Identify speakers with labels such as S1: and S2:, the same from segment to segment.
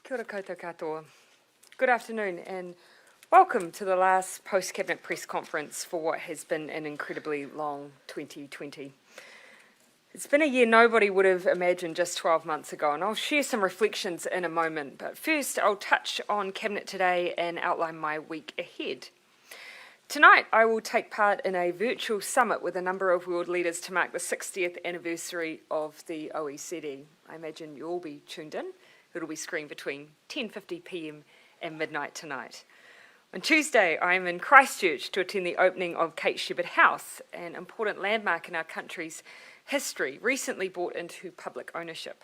S1: Kia ora koutou katoa. Good afternoon and welcome to the last post-Cabinet press conference for what has been an incredibly long 2020. It's been a year nobody would have imagined just 12 months ago, and I'll share some reflections in a moment, but first I'll touch on Cabinet today and outline my week ahead. Tonight I will take part in a virtual summit with a number of world leaders to mark the 60th anniversary of the OECD. I imagine you'll all be tuned in. It'll be screened between 10:50 p.m. and midnight tonight. On Tuesday, I'm in Christchurch to attend the opening of Kate Shepherd House, an important landmark in our country's history, recently brought into public ownership.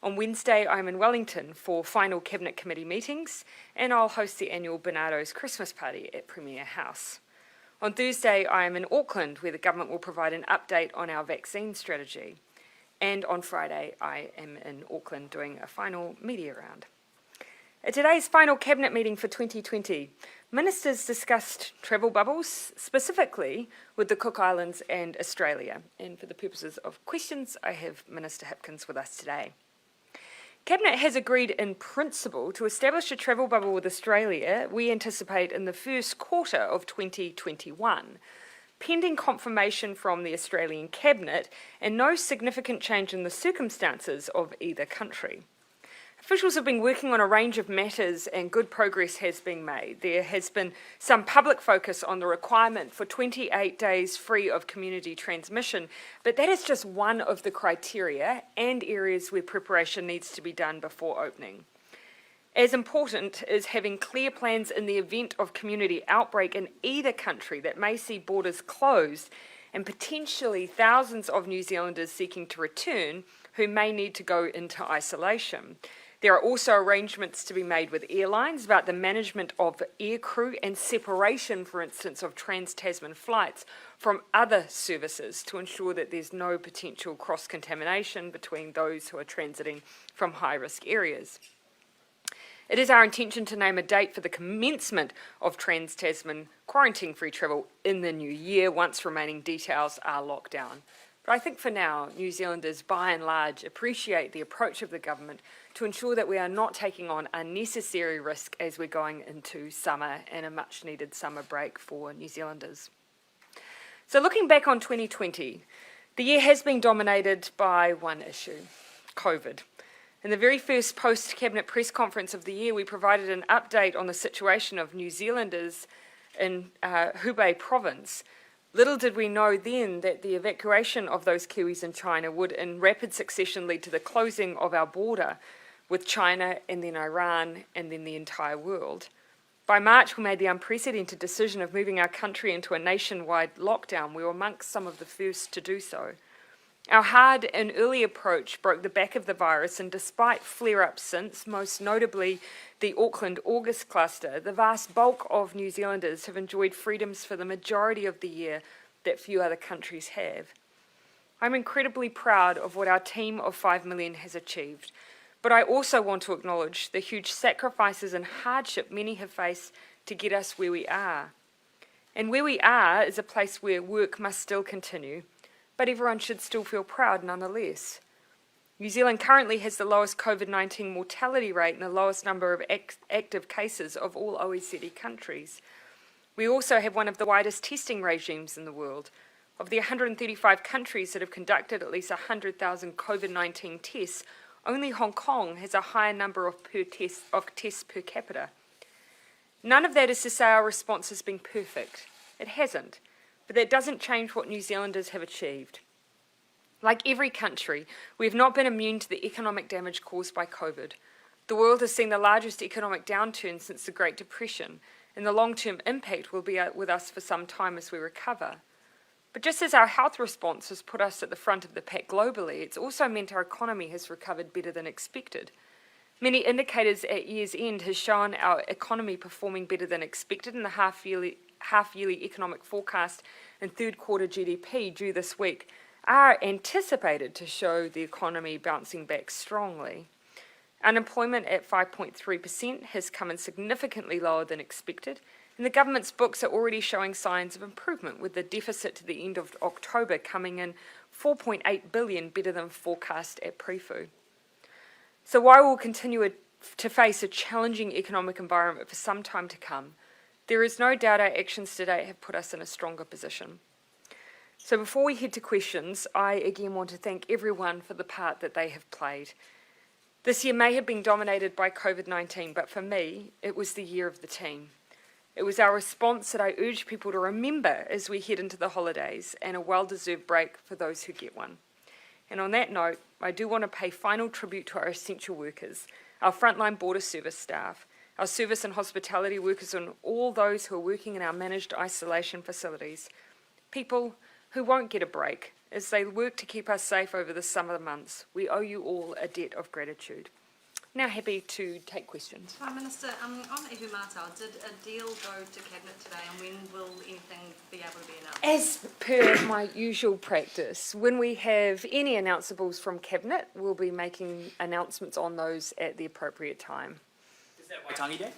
S1: On Wednesday, I'm in Wellington for final Cabinet Committee meetings, and I'll host the annual Bernardo's Christmas party at Premier House. On Thursday, I am in Auckland, where the government will provide an update on our vaccine strategy. And on Friday, I am in Auckland doing a final media round. At today's final Cabinet meeting for 2020, ministers discussed travel bubbles, specifically with the Cook Islands and Australia. And for the purposes of questions, I have Minister Hipkins with us today. Cabinet has agreed in principle to establish a travel bubble with Australia, we anticipate in the first quarter of 2021, pending confirmation from the Australian Cabinet and no significant change in the circumstances of either country. Officials have been working on a range of matters and good progress has been made. There has been some public focus on the requirement for 28 days free of community transmission, but that is just one of the criteria and areas where preparation needs to be done before opening. As important is having clear plans in the event of community outbreak in either country that may see borders closed and potentially thousands of New Zealanders seeking to return who may need to go into isolation. There are also arrangements to be made with airlines about the management of aircrew and separation, for instance, of trans-Tasman flights from other services to ensure that there's no potential cross-contamination between those who are transiting from high-risk areas. It is our intention to name a date for the commencement of trans-Tasman quarantine-free travel in the new year once remaining details are locked down. But I think for now, New Zealanders by and large appreciate the approach of the government to ensure that we are not taking on unnecessary risk as we're going into summer and a much needed summer break for New Zealanders. So looking back on 2020, the year has been dominated by one issue, COVID. In the very first post-Cabinet press conference of the year, we provided an update on the situation of New Zealanders in Hubei province. Little did we know then that the evacuation of those Kiwis in China would in rapid succession lead to the closing of our border with China and then Iran and then the entire world. By March, we made the unprecedented decision of moving our country into a nationwide lockdown. We were amongst some of the first to do so. Our hard and early approach broke the back of the virus, and despite flare-ups since, most notably the Auckland August cluster, the vast bulk of New Zealanders have enjoyed freedoms for the majority of the year that few other countries have. I'm incredibly proud of what our team of 5 million has achieved, but I also want to acknowledge the huge sacrifices and hardship many have faced to get us where we are. And where we are is a place where work must still continue, but everyone should still feel proud nonetheless. New Zealand currently has the lowest COVID-19 mortality rate and the lowest number of active cases of all OECD countries. We also have one of the widest testing regimes in the world. Of the 135 countries that have conducted at least 100,000 COVID-19 tests, only Hong Kong has a higher number of tests per capita. None of that is to say our response has been perfect. It hasn't. But that doesn't change what New Zealanders have achieved. Like every country, we have not been immune to the economic damage caused by COVID. The world has seen the largest economic downturn since the Great Depression, and the long-term impact will be with us for some time as we recover. But just as our health response has put us at the front of the pack globally, it's also meant our economy has recovered better than expected. Many indicators at year's end has shown our economy performing better than expected, in the half-yearly economic forecast and third quarter GDP due this week are anticipated to show the economy bouncing back strongly. Unemployment at 5.3% has come in significantly lower than expected, and the government's books are already showing signs of improvement, with the deficit to the end of October coming in 4.8 billion better than forecast at Prefu. So while we'll continue to face a challenging economic environment for some time to come, there is no doubt our actions today have put us in a stronger position. So before we head to questions, I again want to thank everyone for the part that they have played. This year may have been dominated by COVID-19, but for me, it was the year of the team. It was our response that I urge people to remember as we head into the holidays, and a well-deserved break for those who get one. And on that note, I do want to pay final tribute to our essential workers, our frontline border service staff, our service and hospitality workers, and all those who are working in our managed isolation facilities. People who won't get a break as they work to keep us safe over the summer months. We owe you all a debt of gratitude. Now happy to take questions.
S2: Prime Minister, on Ihu Mātau, did a deal go to Cabinet today, and when will anything be able to be announced?
S1: As per my usual practice, when we have any announceables from Cabinet, we'll be making announcements on those at the appropriate time.
S3: Is that Waitangi Day?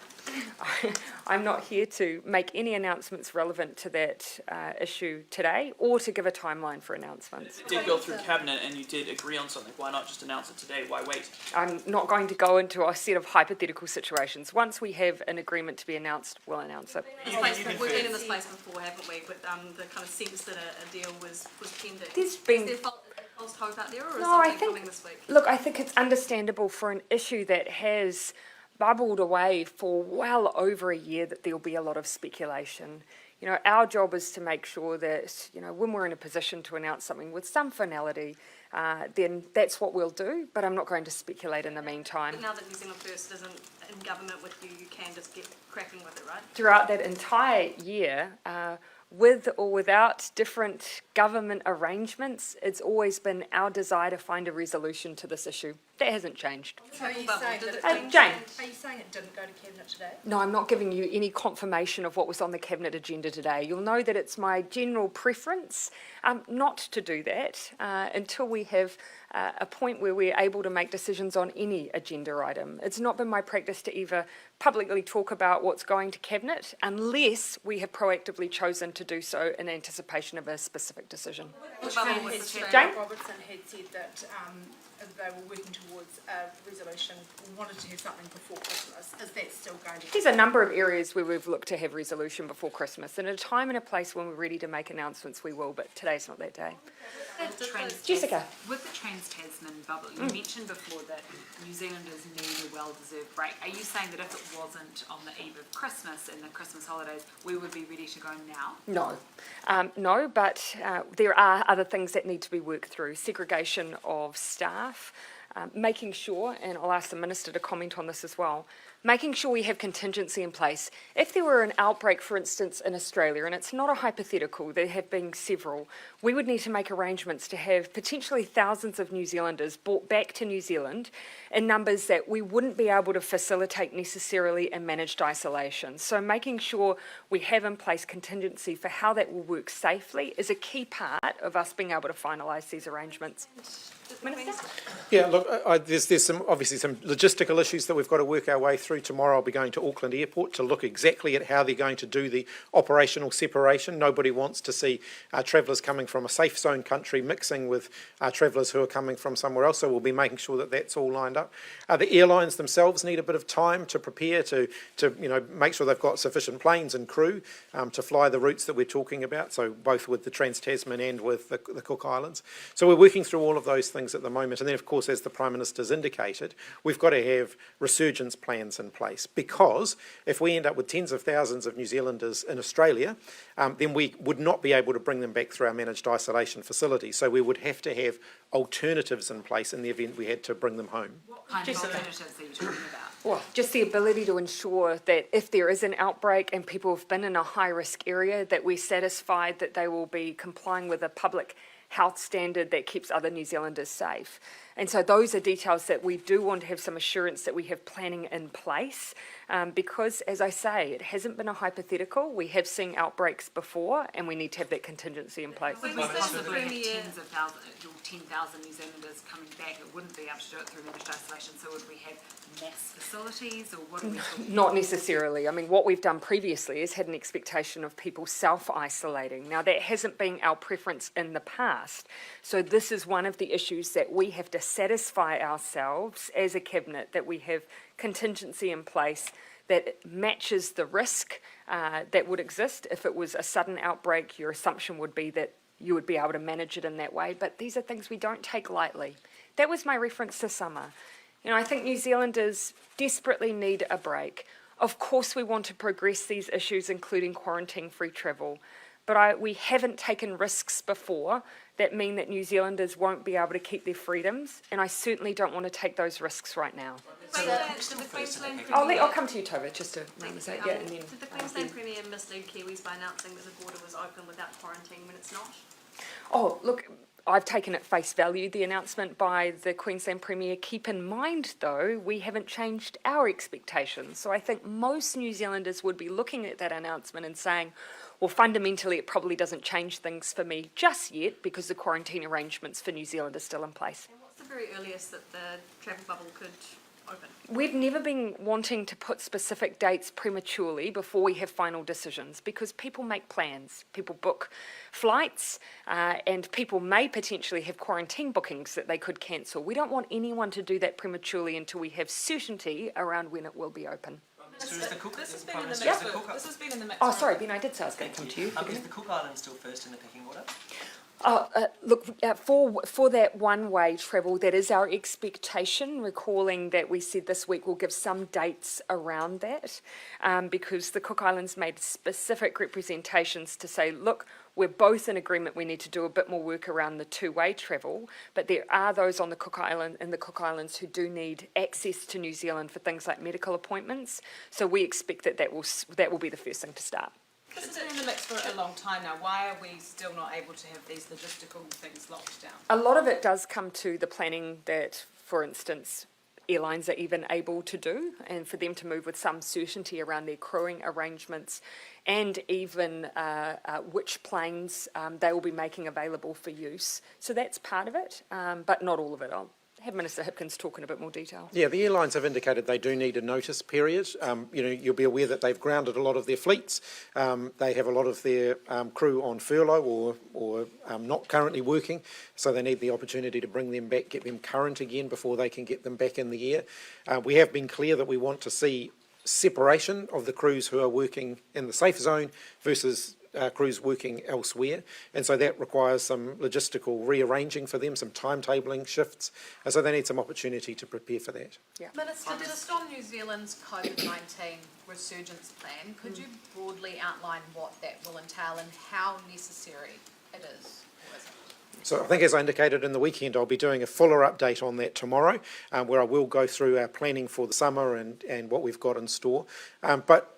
S1: I'm not here to make any announcements relevant to that issue today, or to give a timeline for announcements.
S3: It did go through Cabinet and you did agree on something. Why not just announce it today? Why wait?
S1: I'm not going to go into a set of hypothetical situations. Once we have an agreement to be announced, we'll announce it.
S2: We've been in this place before, haven't we? But the kind of sense that a deal was pending.
S1: There's been...
S2: Is there false hope out there, or is
S1: No, I
S2: something
S1: think,
S2: coming this week?
S1: look, I think it's understandable for an issue that has bubbled away for well over a year that there'll be a lot of speculation. You know, our job is to make sure that, you know, when we're in a position to announce something with some finality, then that's what we'll do, but I'm not going to speculate in the meantime.
S2: But now that New Zealand First isn't in government with you, you can just get cracking with it, right?
S1: Throughout that entire year, with or without different government arrangements, it's always been our desire to find a resolution to this issue. That hasn't changed.
S4: So are you saying
S1: Jane.
S4: Are you saying it didn't go to Cabinet today?
S1: No, I'm not giving you any confirmation of what was on the Cabinet agenda today. You'll know that it's my general preference not to do that until we have a point where we're able to make decisions on any agenda item. It's not been my practice to either publicly talk about what's going to Cabinet unless we have proactively chosen to do so in anticipation of a specific decision. Jane?
S4: Robertson had said that they were working towards a resolution, wanted to have something before Christmas. Is that still going to
S1: There's a number of areas where we've looked to have resolution before Christmas, and at a time and a place when we're ready to make announcements, we will, but today's not that day. Jessica.
S5: With the Trans-Tasman bubble, you mentioned before that New Zealanders need a well-deserved break. Are you saying that if it wasn't on the eve of Christmas and the Christmas holidays, we would be ready to go now?
S1: No. No, but there are other things that need to be worked through. Segregation of staff, making sure, and I'll ask the Minister to comment on this as well, making sure we have contingency in place. If there were an outbreak, for instance, in Australia, and it's not a hypothetical, there have been several, we would need to make arrangements to have potentially thousands of New Zealanders brought back to New Zealand in numbers that we wouldn't be able to facilitate necessarily in managed isolation. So making sure we have in place contingency for how that will work safely is a key part of us being able to finalise these arrangements. Minister?
S6: Yeah, look, there's obviously some logistical issues that we've got to work our way through. Tomorrow I'll be going to Auckland Airport to look exactly at how they're going to do the operational separation. Nobody wants to see travellers coming from a safe zone country mixing with travellers who are coming from somewhere else, so we'll be making sure that that's all lined up. The airlines themselves need a bit of time to prepare to make sure they've got sufficient planes and crew to fly the routes that we're talking about, so both with the Trans-Tasman and with the Cook Islands. So we're working through all of those things at the moment, and then of course, as the Prime Minister's indicated, we've got to have resurgence plans in place, because if we end up with tens of thousands of New Zealanders in Australia, then we would not be able to bring them back through our managed isolation facilities, so we would have to have alternatives in place in the event we had to bring them home.
S5: What kind of alternatives are you talking about?
S1: Well, just the ability to ensure that if there is an outbreak and people have been in a high-risk area, that we're satisfied that they will be complying with a public health standard that keeps other New Zealanders safe. And so those are details that we do want to have some assurance that we have planning in place, because, as I say, it hasn't been a hypothetical. We have seen outbreaks before, and we need to have that contingency in place.
S5: Would we possibly have tens of thousands, or 10,000 New Zealanders coming back? It wouldn't be able to do it through managed isolation, so would we have mass facilities, or what are we talking
S1: Not necessarily. I mean, what we've done previously is had an expectation of people self-isolating. Now, that hasn't been our preference in the past. past. So this is one of the issues that we have to satisfy ourselves as a cabinet, that we have contingency in place that matches the risk that would exist. If it was a sudden outbreak, your assumption would be that you would be able to manage it in that way, but these are things we don't take lightly. That was my reference to summer. You know, I think New Zealanders desperately need a break. Of course we want to progress these issues, including quarantine-free travel, but we haven't taken risks before that mean that New Zealanders won't be able to keep their freedoms, and I certainly don't want to take those risks right now.
S2: Did the Queensland
S1: I'll
S2: Premier,
S1: I'll come to you, Tova, just to run this out, yeah, and then.
S2: did the Queensland Premier mislead Kiwis by announcing that the border was open without quarantine when it's not?
S1: Oh, look, I've taken at face value the announcement by the Queensland Premier. Keep in mind, though, we haven't changed our expectations. So I think most New Zealanders would be looking at that announcement and saying, well, fundamentally, it probably doesn't change things for me just yet because the quarantine arrangements for New Zealand are still in place.
S2: And what's the very earliest that the travel bubble could open?
S1: We've never been wanting to put specific dates prematurely before we have final decisions because people make plans, people book flights, and people may potentially have quarantine bookings that they could cancel. We don't want anyone to do that prematurely until we have certainty around when it will be open.
S7: So is the Cook,
S8: This has been
S7: Prime
S8: in the
S7: Minister,
S8: mix.
S7: is the Cook,
S8: This has been in the mix.
S1: Oh,
S8: for-
S1: sorry, Ben, I did say I was going to come to you.
S7: is the Cook Islands still first in the pecking order?
S1: Look, for that one-way travel, that is our expectation, recalling that we said this week we'll give some dates around that, because the Cook Islands made specific representations to say, look, we're both in agreement we need to do a bit more work around the two-way travel, but there are those on the Cook Islands who do need access to New Zealand for things like medical appointments, so we expect that will be the first thing to start.
S8: This has been in the mix for a long time now. Why are we still not able to have these logistical things locked down?
S1: A lot of it does come to the planning that, for instance, airlines are even able to do, and for them to move with some certainty around their crewing arrangements and even which planes they will be making available for use. So that's part of it, but not all of it. I'll have Minister Hipkins talk in a bit more detail.
S6: Yeah, the airlines have indicated they do need a notice period. You'll be aware that they've grounded a lot of their fleets. They have a lot of their crew on furlough or not currently working, so they need the opportunity to bring them back, get them current again before they can get them back in the air. We have been clear that we want to see separation of the crews who are working in the safe zone versus crews working elsewhere, and so that requires some logistical rearranging for them, some timetabling shifts, and so they need some opportunity to prepare for that.
S4: Minister, just on New Zealand's COVID-19 resurgence plan, could you broadly outline what that will entail and how necessary it is, or is it?
S6: So I think, as I indicated in the weekend, I'll be doing a fuller update on that tomorrow, where I will go through our planning for the summer and what we've got in store. But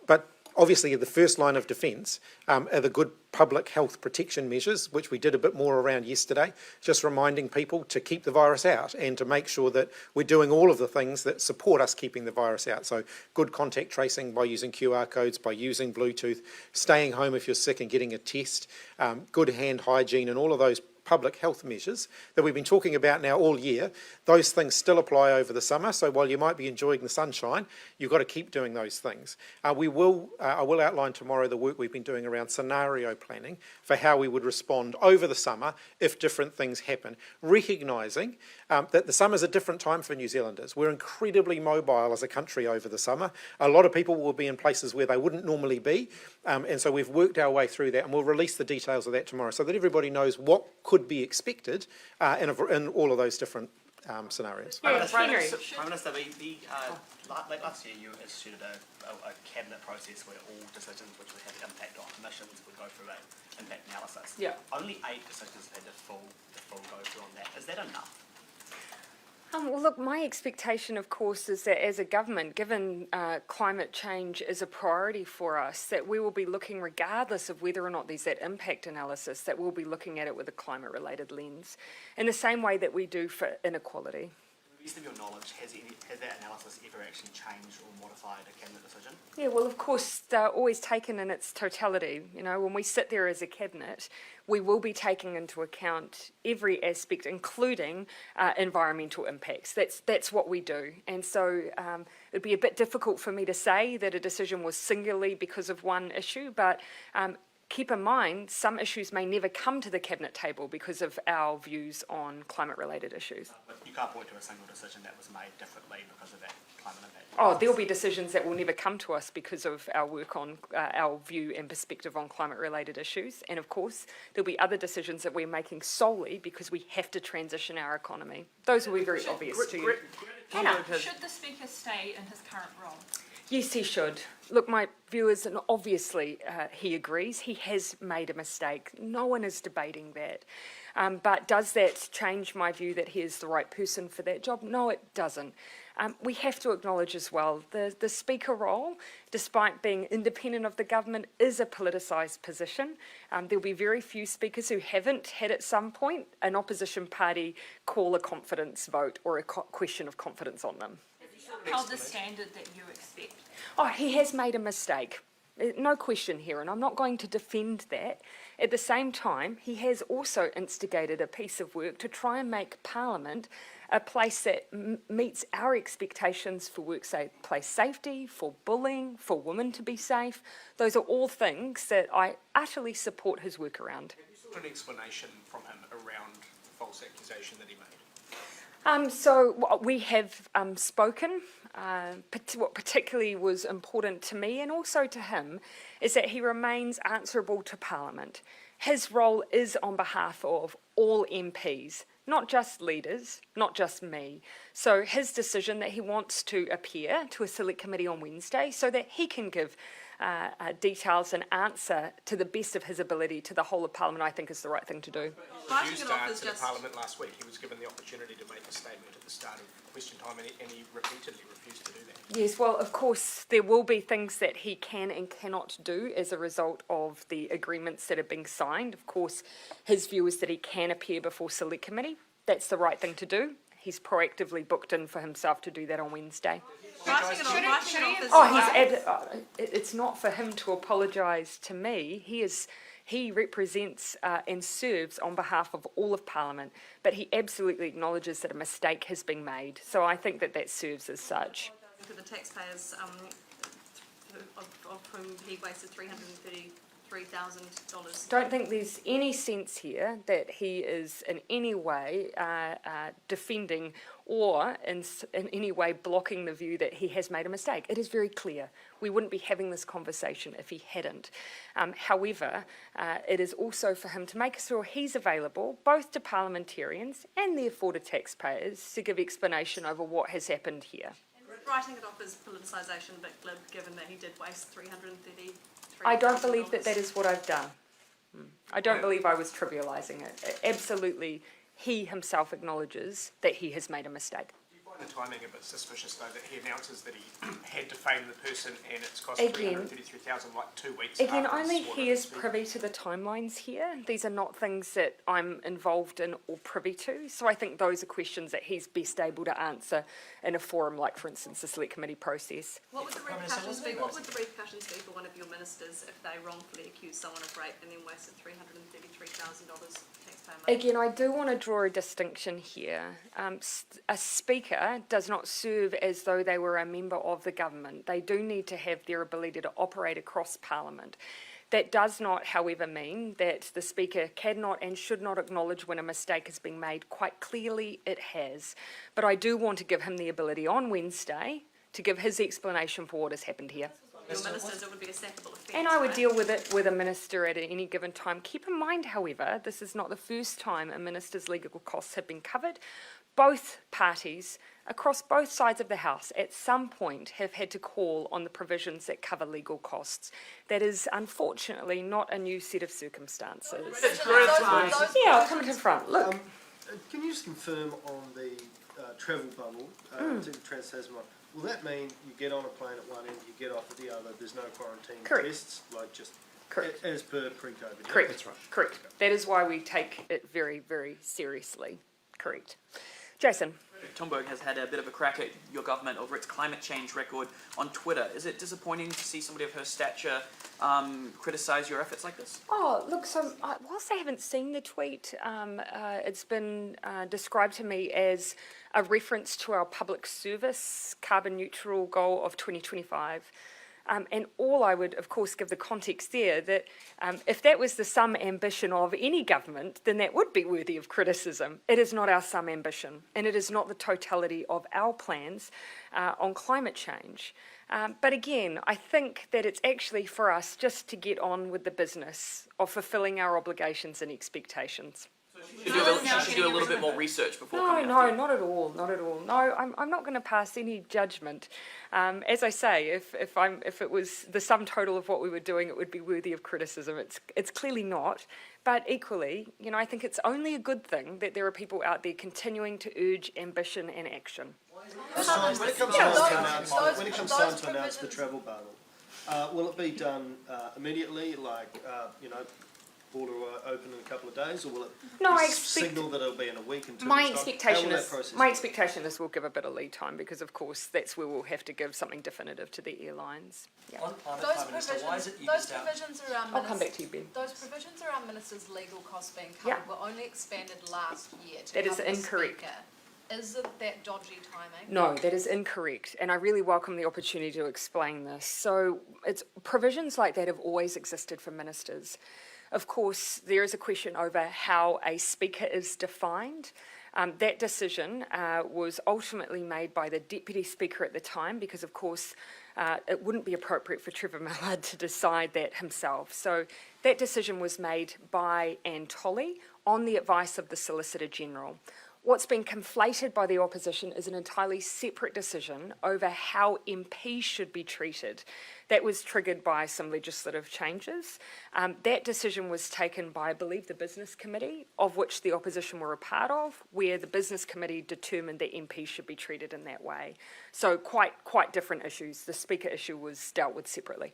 S6: obviously, the first line of defence are the good public health protection measures, which we did a bit more around yesterday, just reminding people to keep the virus out and to make sure that we're doing all of the things that support us keeping the virus out. So good contact tracing by using QR codes, by using Bluetooth, staying home if you're sick and getting a test, good hand hygiene and all of those public health measures that we've been talking about now all year. Those things still apply over the summer, so while you might be enjoying the sunshine, you've got to keep doing those things. I will outline tomorrow the work we've been doing around scenario planning for how we would respond over the summer if different things happen, recognising that the summer's a different time for New Zealanders. We're incredibly mobile as a country over the summer. A lot of people will be in places where they wouldn't normally be, and so we've worked our way through that, and we'll release the details of that tomorrow so that everybody knows what could be expected in all of those different scenarios.
S1: Yeah,
S7: Prime
S1: Henry.
S7: Minister, late last year you instituted a cabinet process where all decisions which would have impact on emissions would go through an impact analysis.
S1: Yeah.
S7: Only 8 decisions had the full go through on that. Is that enough?
S1: Well, look, my expectation, of course, is that as a government, given climate change is a priority for us, that we will be looking, regardless of whether or not there's that impact analysis, that we'll be looking at it with a climate-related lens, in the same way that we do for inequality.
S7: To the best of your knowledge, has that analysis ever actually changed or modified a cabinet decision?
S1: Yeah, well, of course, they're always taken in its totality. You know, when we sit there as a cabinet, we will be taking into account every aspect, including environmental impacts. That's what we do. And so it'd be a bit difficult for me to say that a decision was singularly because of one issue, but keep in mind, some issues may never come to the cabinet table because of our views on climate-related issues.
S7: But you can't point to a single decision that was made differently because of that climate impact.
S1: Oh, there'll be decisions that will never come to us because of our work on our view and perspective on climate-related issues. And of course, there'll be other decisions that we're making solely because we have to transition our economy. Those will be very obvious to you.
S3: Thunberg has-
S8: Should the speaker stay in his current role?
S1: Yes, he should. Look, my view is, and obviously he agrees, he has made a mistake. No one is debating that. But does that change my view that he is the right person for that job? No, it doesn't. We have to acknowledge as well, the speaker role, despite being independent of the government, is a politicised position. There'll be very few speakers who haven't had at some point an opposition party call a confidence vote or a question of confidence on them.
S8: Upheld the standard that you expect?
S1: Oh, he has made a mistake. No question here, and I'm not going to defend that. At the same time, he has also instigated a piece of work to try and make Parliament a place that meets our expectations for workplace safety, for bullying, for women to be safe. Those are all things that I utterly support his work around.
S6: Have you sought an explanation from him around the false accusation that he made?
S1: So what we have spoken. What particularly was important to me and also to him is that he remains answerable to Parliament. His role is on behalf of all MPs, not just leaders, not just me. So his decision that he wants to appear to a select committee on Wednesday so that he can give details and answer to the best of his ability to the whole of Parliament, I think is the right thing to do.
S7: Writing
S6: Refused
S7: it
S6: to
S7: off is
S6: answer to
S7: just.
S6: Parliament last week. He was given the opportunity to make a statement at the start of question time and he repeatedly refused to do that.
S1: Yes, well, of course, there will be things that he can and cannot do as a result of the agreements that are being signed. Of course, his view is that he can appear before Select Committee. That's the right thing to do. He's proactively booked in for himself to do that on Wednesday.
S2: Writing it off is.
S1: Oh, it's not for him to apologise to me. He represents and serves on behalf of all of Parliament, but he absolutely acknowledges that a mistake has been made. So I think that serves as such.
S2: To the taxpayers, of whom he wasted $333,000.
S1: Don't think there's any sense here that he is in any way defending or in any way blocking the view that he has made a mistake. It is very clear. We wouldn't be having this conversation if he hadn't. However, it is also for him to make sure he's available both to parliamentarians and therefore to taxpayers to give explanation over what has happened here.
S2: Writing it off as politicisation, but glib, given that he did waste $333,000.
S1: I don't believe that is what I've done. I don't believe I was trivialising it. Absolutely, he himself acknowledges that he has made a mistake.
S6: Do you find the timing a bit suspicious, though, that he announces that he had to fame the person and it's cost
S1: Again,
S6: $333,000 like 2 weeks
S1: Again,
S6: after
S1: only
S6: it's sworn
S1: he
S6: in
S1: is
S6: speaker?
S1: privy to the timelines here. These are not things that I'm involved in or privy to. So I think those are questions that he's best able to answer in a forum like, for instance, the Select Committee process.
S2: What would the repercussions be? What would the repercussions be for one of your ministers if they wrongfully accused someone of rape and then wasted $333,000 taxpayer money?
S1: Again, I do want to draw a distinction here. A speaker does not serve as though they were a member of the government. They do need to have their ability to operate across Parliament. That does not, however, mean that the Speaker cannot and should not acknowledge when a mistake has been made. Quite clearly it has. But I do want to give him the ability on Wednesday to give his explanation for what has happened here.
S2: Your ministers, it would be a sackable offence.
S1: And I would
S2: right?
S1: deal with it with a minister at any given time. Keep in mind, however, this is not the first time a minister's legal costs have been covered. Both parties, across both sides of the House, at some point have had to call on the provisions that cover legal costs. That is, unfortunately, not a new set of circumstances. Yeah, I'll come to the front. Look.
S9: Can you just confirm on the travel bubble to Trans-Tasman? Will that mean you get on a plane at one end, you get off at the other, there's no quarantine
S1: Correct.
S9: tests, like just
S1: Correct.
S9: as per pre-COVID? Yeah?
S1: Correct.
S9: That's right.
S1: Correct. That is why we take it very, very seriously. Correct. Jason.
S3: Thunberg has had a bit of a crack at your government over its climate change record on Twitter. Is it disappointing to see somebody of her stature criticise your efforts like this?
S1: Oh, look, so whilst I haven't seen the tweet, it's been described to me as a reference to our public service carbon neutral goal of 2025. And all I would, of course, give the context there that if that was the sum ambition of any government, then that would be worthy of criticism. It is not our sum ambition, and it is not the totality of our plans on climate change. But again, I think that it's actually for us just to get on with the business of fulfilling our obligations and expectations.
S3: She should do a little bit more research before coming
S1: No,
S3: after you.
S1: not at all, not at all. No, I'm not going to pass any judgment. As I say, if it was the sum total of what we were doing, it would be worthy of criticism. It's clearly not. But equally, I think it's only a good thing that there are people out there continuing to urge ambition and action.
S9: When it comes time to announce the travel bubble, will it be done immediately, border open in a couple of days, or will it signal that it'll be in a week and 2
S1: My
S9: weeks' time?
S1: expectation
S9: How will
S1: is
S9: that process
S1: my
S9: work?
S1: expectation is we'll give a bit of lead time because, of course, that's where we'll have to give something definitive to the airlines. Yeah.
S10: On climate,
S4: Those
S10: Prime Minister, why is it you
S4: those
S10: missed out?
S4: provisions around
S1: I'll come back to you, Ben.
S4: Those provisions around ministers' legal costs being
S1: Yeah.
S4: covered were only expanded last year to
S1: That is
S4: cover the
S1: incorrect.
S4: speaker. Is it that dodgy timing?
S1: No, that is incorrect, and I really welcome the opportunity to explain this. So, provisions like that have always existed for ministers. Of course, there is a question over how a speaker is defined. That decision was ultimately made by the deputy speaker at the time because, of course, it wouldn't be appropriate for Trevor Mallard to decide that himself. So that decision was made by Anne Tolley on the advice of the Solicitor General. What's been conflated by the opposition is an entirely separate decision over how MPs should be treated. That was triggered by some legislative changes. That decision was taken by, I believe, the Business Committee, of which the opposition were a part of, where the Business Committee determined that MPs should be treated in that way. So quite different issues. The Speaker issue was dealt with separately.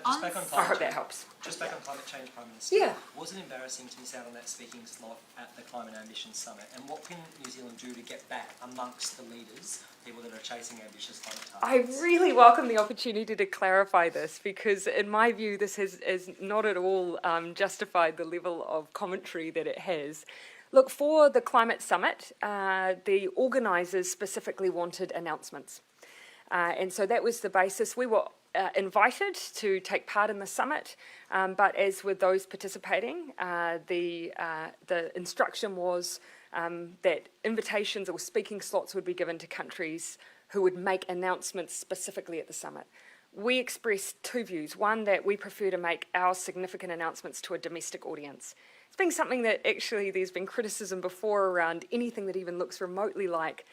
S10: Just back on
S1: I
S10: climate
S1: hope that
S10: change.
S1: helps.
S10: Just back on climate change, Prime Minister.
S1: Yeah.
S10: Was it embarrassing to miss out on that speaking slot at the Climate Ambition Summit? And what can New Zealand do to get back amongst the leaders, people that are chasing ambitious climate targets?
S1: I really welcome the opportunity to clarify this because, in my view, this has not at all justified the level of commentary that it has. Look, for the Climate Summit, the organisers specifically wanted announcements. And so that was the basis. We were invited to take part in the summit, but as with those participating, the instruction was that invitations or speaking slots would be given to countries who would make announcements specifically at the summit. We expressed two views. One, that we prefer to make our significant announcements to a domestic audience. It's been something that actually there's been criticism before around anything that even looks remotely like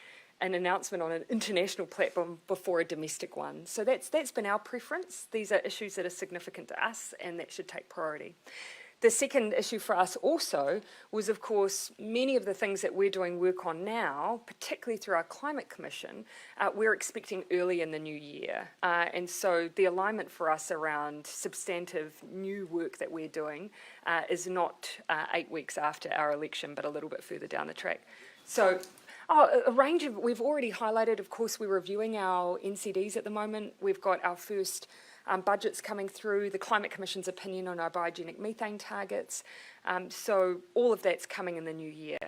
S1: an announcement on an international platform before a domestic one. So that's been our preference. These are issues that are significant to us and that should take priority. The second issue for us also was, of course, many of the things that we're doing work on now, particularly through our Climate Commission, we're expecting early in the new year. And so the alignment for us around substantive new work that we're doing is not 8 weeks after our election, but a little bit further down the track. So a range of, we've already highlighted, of course, we're reviewing our NCDs at the moment. We've got our first budgets coming through, the Climate Commission's opinion on our biogenic methane targets. So all of that's coming in the new year.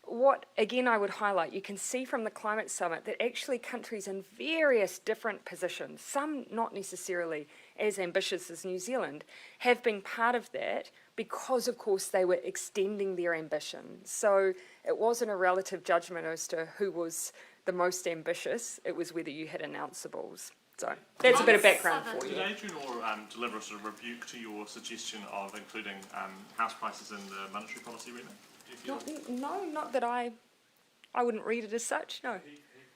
S1: What, again, I would highlight, you can see from the Climate Summit that actually countries in various different positions, some not necessarily as ambitious as New Zealand, have been part of that because, of course, they were extending their ambition. So it wasn't a relative judgment as to who was the most ambitious, it was whether you had announceables. So that's a bit of background for you.
S11: Did Adrian or deliver a sort of rebuke to your suggestion of including house prices in the monetary policy remit? Do you feel
S1: No, not that I wouldn't read it as such, no.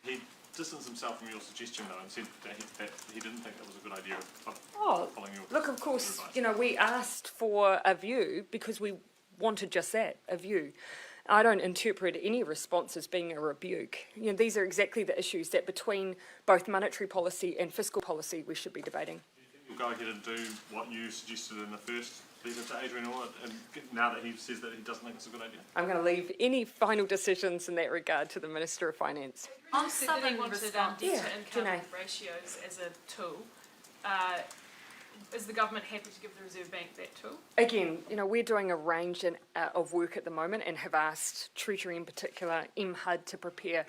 S11: he distanced himself from your suggestion though and said that he didn't think that was a good idea of following your
S1: Look, of course,
S11: advice?
S1: you know, we asked for a view because we wanted just that, a view. I don't interpret any response as being a rebuke. You know, these are exactly the issues that between both monetary policy and fiscal policy we should be debating.
S11: Do you think you'll go ahead and do what you suggested in the first letter to Adrian Orr, and now that he says that he doesn't think it's a good idea?
S1: I'm going to leave any final decisions in that regard to the Minister of Finance.
S2: On Southern wanted debt to
S1: Yeah,
S2: income
S1: Janae.
S2: ratios as a tool. Is the government happy to give the Reserve Bank that tool?
S1: Again, you know, we're doing a range of work at the moment and have asked Treasury in particular, MHUD, to prepare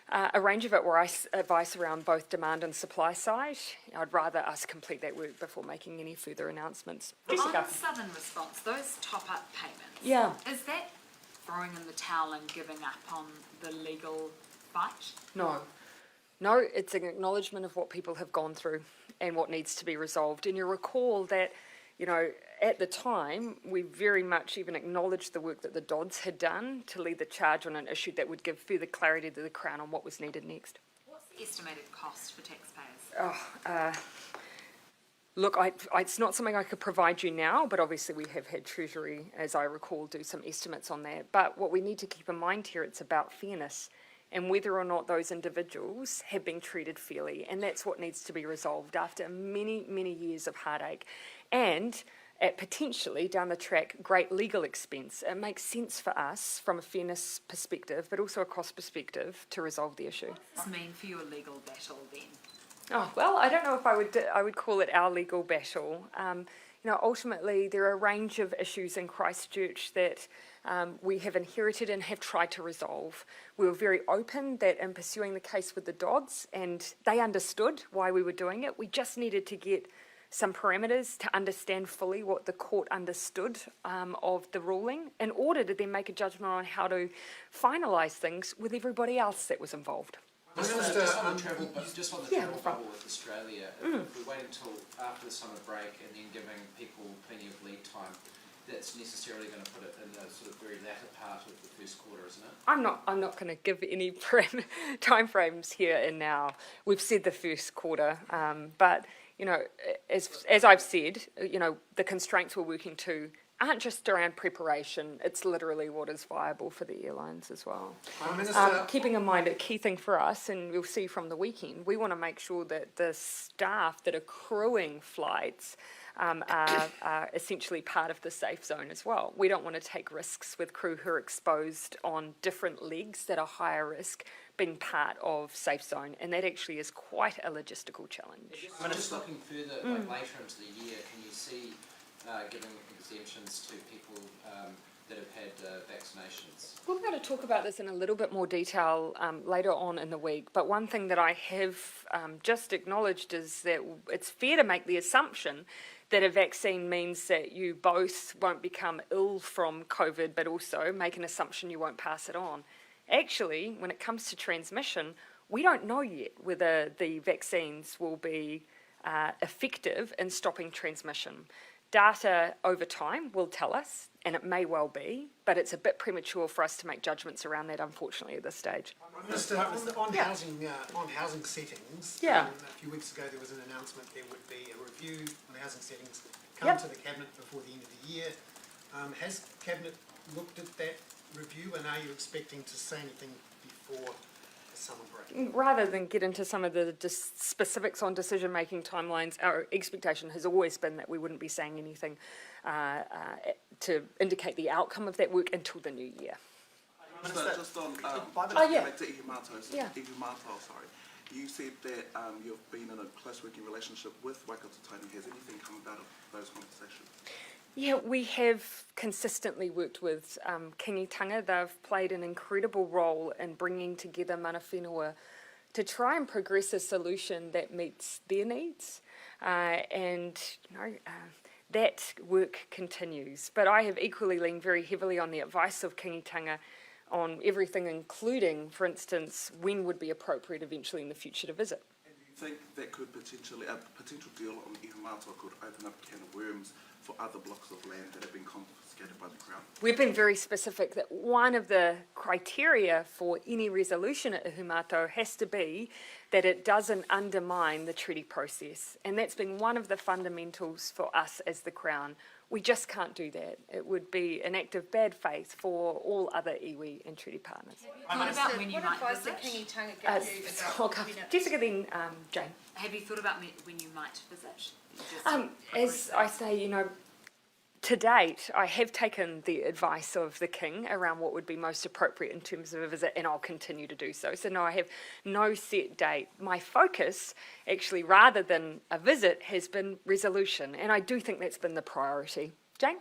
S1: a range of advice around both demand and supply side. I'd rather us complete that work before making any further announcements. Jessica.
S5: On Southern Response, those top-up payments.
S1: Yeah.
S5: Is that throwing in the towel and giving up on the legal fight?
S1: No. No, it's an acknowledgement of what people have gone through and what needs to be resolved. And you recall that, at the time, we very much even acknowledged the work that the Dodds had done to lead the charge on an issue that would give further clarity to the Crown on what was needed next.
S5: What's the estimated cost for taxpayers?
S1: Look, it's not something I could provide you now, but obviously we have had Treasury, as I recall, do some estimates on that. But what we need to keep in mind here, it's about fairness and whether or not those individuals have been treated fairly. And that's what needs to be resolved after many, many years of heartache. And at potentially, down the track, great legal expense. It makes sense for us from a fairness perspective, but also a cost perspective, to resolve the issue.
S5: What does this mean for your legal battle then?
S1: Oh, well, I don't know if I would call it our legal battle. Ultimately, there are a range of issues in Christchurch that we have inherited and have tried to resolve. We were very open that in pursuing the case with the Dodds, and they understood why we were doing it. We just needed to get some parameters to understand fully what the court understood of the ruling in order to then make a judgment on how to finalise things with everybody else that was involved.
S12: Just on the travel bubble with Australia, if we wait until after the summer break and then giving people plenty of lead time, that's necessarily going to put it in the sort of very latter part of the first quarter, isn't it?
S1: I'm not going to give any time frames here and now. We've said the first quarter, but as I've said, the constraints we're working to aren't just around preparation, it's literally what is viable for the airlines as well. Keeping in mind, a key thing for us, and we'll see from the weekend, we want to make sure that the staff that are crewing flights are essentially part of the safe zone as well. We don't want to take risks with crew who are exposed on different legs that are higher risk being part of safe zone, and that actually is quite a logistical challenge.
S12: Just looking further, later into the year, can you see giving exemptions to people that have had vaccinations?
S1: We're going to talk about this in a little bit more detail later on in the week, but one thing that I have just acknowledged is that it's fair to make the assumption that a vaccine means that you both won't become ill from COVID, but also make an assumption you won't pass it on. Actually, when it comes to transmission, we don't know yet whether the vaccines will be effective in stopping transmission. Data over time will tell us, and it may well be, but it's a bit premature for us to make judgments around that, unfortunately, at this stage.
S6: On housing settings, a few weeks ago there was an announcement there would be a review on housing settings come to the Cabinet before the end of the year. Has Cabinet looked at that review, and are you expecting to say anything before the summer break?
S1: Rather than get into some of the specifics on decision-making timelines, our expectation has always been that we wouldn't be saying anything to indicate the outcome of that work until the new year.
S13: Just on back to Ihumato, you said that you've been in a close working relationship with Waikato Tainui. Has anything come about of those conversations?
S1: Yeah, we have consistently worked with Kingitanga. They've played an incredible role in bringing together mana whenua to try and progress a solution that meets their needs. That work continues. But I have equally leaned very heavily on the advice of Kingitanga on everything, including, for instance, when would be appropriate eventually in the future to visit.
S13: And do you think that could potentially, a potential deal on Ihumato could open up a can of worms for other blocks of land that have been confiscated by the Crown?
S1: We've been very specific that one of the criteria for any resolution at Ihumato has to be that it doesn't undermine the treaty process. And that's been one of the fundamentals for us as the Crown. We just can't do that. It would be an act of bad faith for all other iwi and treaty partners.
S5: What about when you might visit?
S1: Jessica, then Jane.
S5: Have you thought about when you might visit?
S1: As I say, to date, I have taken the advice of the King around what would be most appropriate in terms of a visit, and I'll continue to do so. So no, I have no set date. My focus, actually, rather than a visit, has been resolution, and I do think that's been the priority. Jane?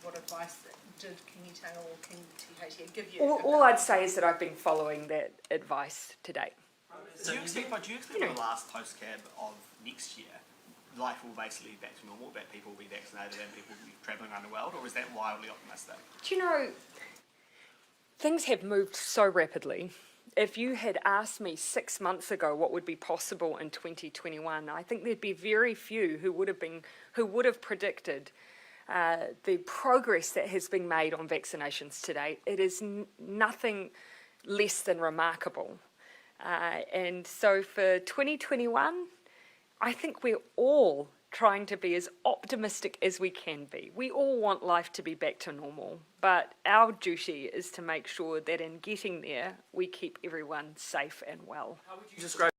S8: What advice
S4: did Kingi Taonga or King Tihatia give you?
S1: All I'd say is that I've been following that advice to date.
S7: Do you expect by the last post-cab of next year, life will basically be back to normal, that people will be vaccinated and people will be travelling around the world, or is that wildly optimistic?
S1: Do you know, things have moved so rapidly. If you had asked me 6 months ago what would be possible in 2021, I think there'd be very few who would have predicted the progress that has been made on vaccinations today. It is nothing less than remarkable. And so for 2021, I think we're all trying to be as optimistic as we can be. We all want life to be back to normal, but our duty is to make sure that in getting there, we keep everyone safe and well.
S3: How would you describe